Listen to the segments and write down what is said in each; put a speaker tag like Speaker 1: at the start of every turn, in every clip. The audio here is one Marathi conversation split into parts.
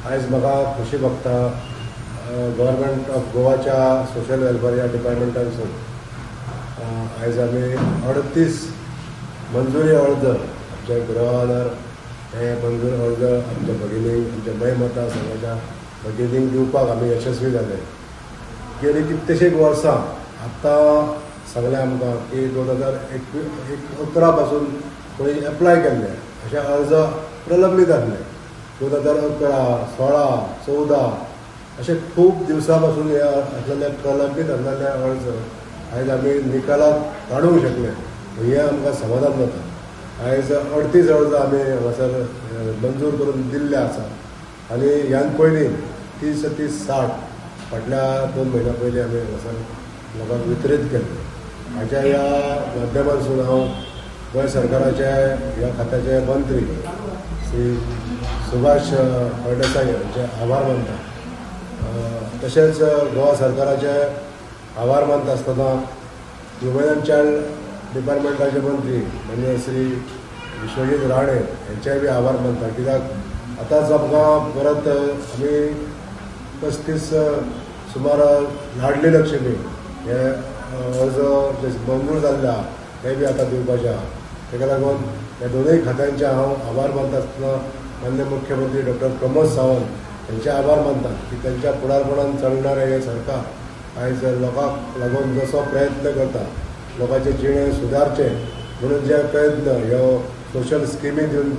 Speaker 1: आयज म्हाका खोशी भोगता गव्हर्मेंट ऑफ गोवाच्या सोशल वेलफेअर ह्या डिपार्टमेंटानसून आयज आमी 38 मंजुरी अर्ज आमचे गृह हे मंजूर अर्ज आमच्या भगिनींक आमच्या मय मतदारसंघाच्या भगिनींक दिवपाक आमी यशस्वी जाले. गेली कितलेशेक वर्सां आतां सांगलें आमकां की 2011 पासून कोणी एप्लाय केल्ले अशे अर्ज प्रलंबीत आसले. 2011, 16, 14 अशे खूब दिवसां पासून हे आसलेले प्रलंबीत आसलेले अर्ज आयज आमी निकालाक काडूंक शकले. हें आमकां समाधान जाता. आयज 38 अर्ज आमी हांगासर मंजूर करून दिल्ले आसा आनी ह्यान पयलीं 30-60 फाटल्या 2 म्हयन्या पयलीं आमी हांगासर लोकांक वितरीत केले. हाच्या ह्या माध्यमांतसून हांव गोंय सरकाराचे ह्या खात्याचे मंत्री श्री सुभाष फळदेसाय हांचे आभार मानता. तशेंच गोवा सरकाराचे आभार मानता आसतना ह्युमन एंड चायल्ड डिपार्टमेंटाचे मंत्री म्हणजे श्री विश्वजीत राणे यांचेय बी आभार मानता. कित्याक आतांच आमकां परत आमी 35 सुमार लाडली लक्ष्मी हे अर्ज जे मंजूर जाल्ले आहा ते बी आतां दिवपाचे आहा. ताका लागून ह्या दोनूय खात्यांचे हांव आभार मानता आसतना माननीय मुख्यमंत्री डॉक्टर प्रमोद सावंत यांचे आभार मानता की त्यांच्या फुडारपणान चलणारे हे सरकार आयज लोकांक लागून जसो प्रयत्न करता लोकांचे जिणे सुदारचे म्हणून जे प्रयत्न ह्यो सोशल स्किमी दिवन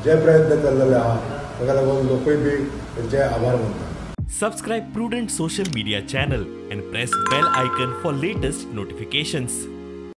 Speaker 1: जे प्रयत्न चल्लेले आहा ताका लागून लोकूय बी त्यांचे आभार मानता.
Speaker 2: Subscribe Prudent social media channel and press bell icon for latest notifications.